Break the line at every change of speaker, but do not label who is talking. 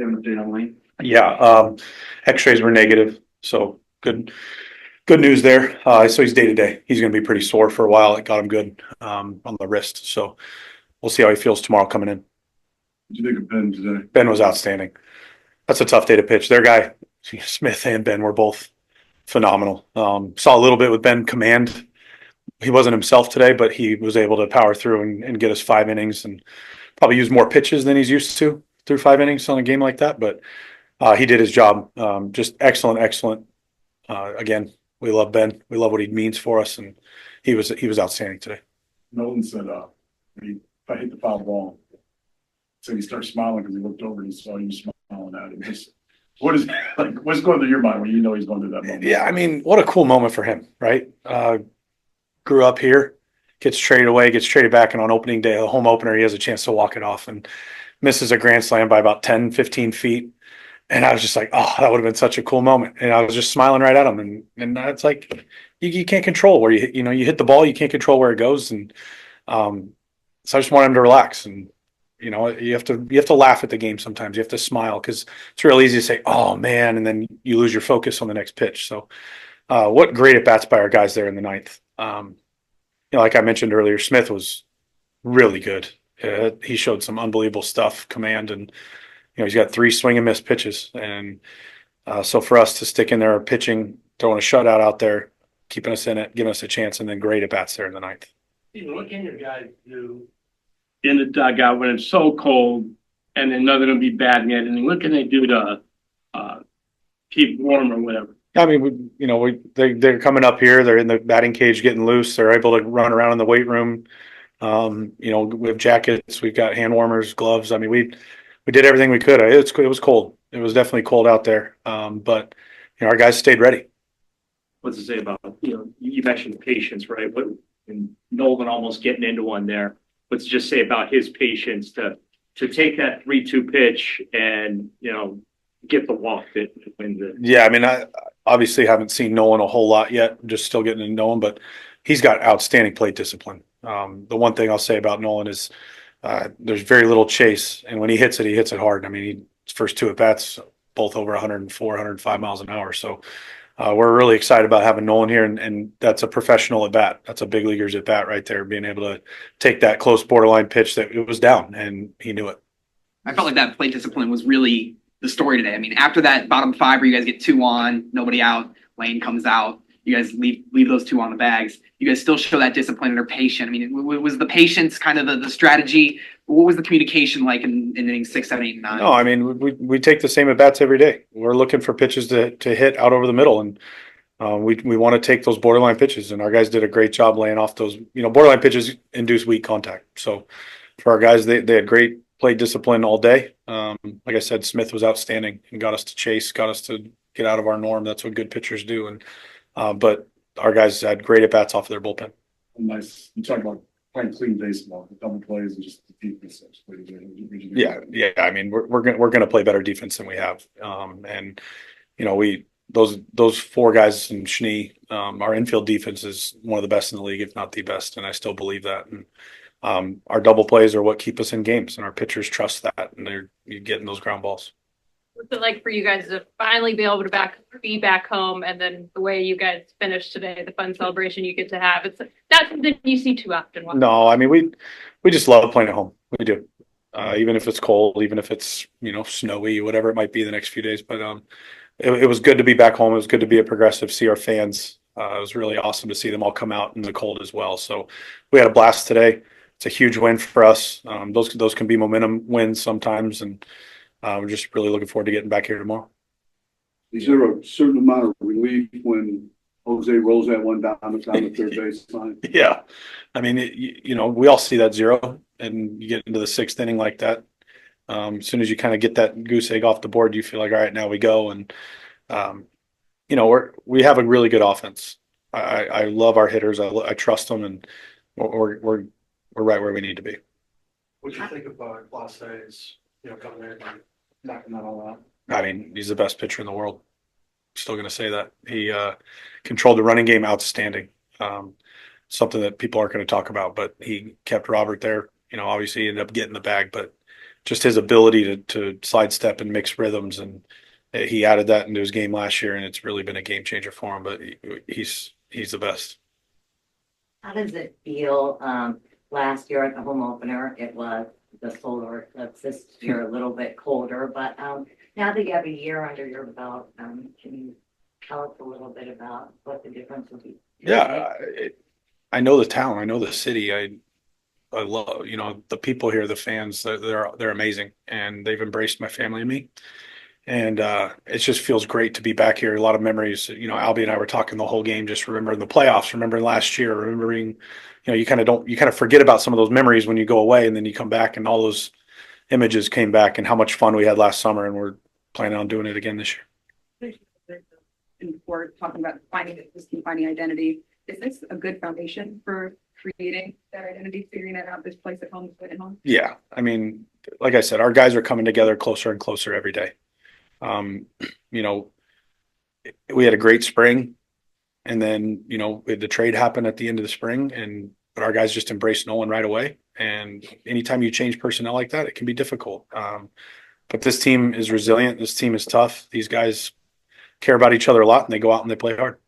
an update on Lane?
Yeah, X-rays were negative, so good news there. So he's day to day. He's going to be pretty sore for a while. It got him good on the wrist, so we'll see how he feels tomorrow coming in.
What do you think of Ben today?
Ben was outstanding. That's a tough day to pitch. Their guy, Smith and Ben, were both phenomenal. Saw a little bit with Ben command. He wasn't himself today, but he was able to power through and get us 5 innings and probably use more pitches than he's used to through 5 innings on a game like that. But he did his job. Just excellent. Again, we love Ben. We love what he means for us, and he was outstanding today.
Nolan said, if I hit the foul ball, so he started smiling because he looked over and he saw you smiling at him. Just, what's going through your mind when you know he's going through that moment?
Yeah, I mean, what a cool moment for him, right? Grew up here, gets traded away, gets traded back, and on opening day, the home opener, he has a chance to walk it off and misses a grand slam by about 10, 15 feet. And I was just like, oh, that would have been such a cool moment. And I was just smiling right at him. And it's like, you can't control where you hit the ball, you can't control where it goes. And so I just want him to relax. And, you have to laugh at the game sometimes. You have to smile because it's real easy to say, oh, man, and then you lose your focus on the next pitch. So what great at-bats by our guys there in the ninth. Like I mentioned earlier, Smith was really good. He showed some unbelievable stuff, command, and he's got 3 swing and miss pitches. And so for us to stick in there pitching, throwing a shutout out there, keeping us in it, giving us a chance, and then great at bats there in the ninth.
What can your guys do in the dugout when it's so cold and then nothing will be batting it? And what can they do to keep warm or whatever?
I mean, they're coming up here. They're in the batting cage getting loose. They're able to run around in the weight room. We have jackets. We've got hand warmers, gloves. I mean, we did everything we could. It was cold. It was definitely cold out there. But our guys stayed ready.
What's to say about, you mentioned patience, right? And Nolan almost getting into one there. What's to just say about his patience to take that 3-2 pitch and, get the walk that wins it?
Yeah, I mean, I obviously haven't seen Nolan a whole lot yet. I'm just still getting to know him, but he's got outstanding plate discipline. The one thing I'll say about Nolan is there's very little chase, and when he hits it hard. I mean, his first 2 at bats, both over 104, 105 miles an hour. So we're really excited about having Nolan here, and that's a professional at bat. That's a big leaguer's at bat right there, being able to take that close borderline pitch that it was down, and he knew it.
I felt like that plate discipline was really the story today. I mean, after that bottom 5 where you guys get 2 on, nobody out, Lane comes out, you guys leave those 2 on the bags. You guys still show that discipline and are patient. I mean, was the patience kind of the strategy? What was the communication like in innings 6, 7, 8, and 9?
No, I mean, we take the same at bats every day. We're looking for pitches to hit out over the middle, and we want to take those borderline pitches. And our guys did a great job laying off those. Borderline pitches induce weak contact. So for our guys, they had great play discipline all day. Like I said, Smith was outstanding and got us to chase, got us to get out of our norm. That's what good pitchers do. And but our guys had great at bats off of their bullpen.
Nice. You talk about playing clean baseball, double plays, and just the defense.
Yeah. I mean, we're gonna play better defense than we have. And those 4 guys in Schnee, our infield defense is one of the best in the league, if not the best, and I still believe that. And our double plays are what keep us in games, and our pitchers trust that, and you're getting those ground balls.
What's it like for you guys to finally be able to be back home, and then the way you guys finished today, the fun celebration you get to have? It's not something you see too often.
No, I mean, we just love playing at home. We do, even if it's cold, even if it's snowy, whatever it might be the next few days. But it was good to be back home. It was good to be a Progressive, see our fans. It was really awesome to see them all come out in the cold as well. So we had a blast today. It's a huge win for us. Those can be momentum wins sometimes, and we're just really looking forward to getting back here tomorrow.
Is there a certain amount of relief when Jose rolls that one down the third baseline?
Yeah, I mean, we all see that 0, and you get into the 6th inning like that. As soon as you kind of get that goose egg off the board, you feel like, all right, now we go. And we have a really good offense. I love our hitters. I trust them, and we're right where we need to be.
What do you think about Clase's, coming in and knocking that all out?
I mean, he's the best pitcher in the world. Still going to say that. He controlled the running game outstanding. Something that people aren't going to talk about, but he kept Robert there. Obviously he ended up getting the bag, but just his ability to sidestep and mix rhythms, and he added that into his game last year, and it's really been a game changer for him. But he's the best.
How does it feel? Last year at the home opener, it was the solar eclipse. This year a little bit colder, but now that you have a year under your belt, can you tell us a little bit about what the difference will be?
Yeah, I know the town, I know the city. I love, the people here, the fans. They're amazing, and they've embraced my family and me. And it just feels great to be back here. A lot of memories. Albie and I were talking the whole game, just remembering the playoffs, remembering last year, remembering. You kind of forget about some of those memories when you go away, and then you come back, and all those images came back, and how much fun we had last summer, and we're planning on doing it again this year.
And we're talking about finding identity. Is this a good foundation for creating that identity, figuring it out, this place at home, this place at home?
Yeah, I mean, like I said, our guys are coming together closer and closer every day. We had a great spring, and then we had the trade happen at the end of the spring, but our guys just embraced Nolan right away. And anytime you change personnel like that, it can be difficult. But this team is resilient. This team is tough. These guys care about each other a lot, and they go out and they play hard.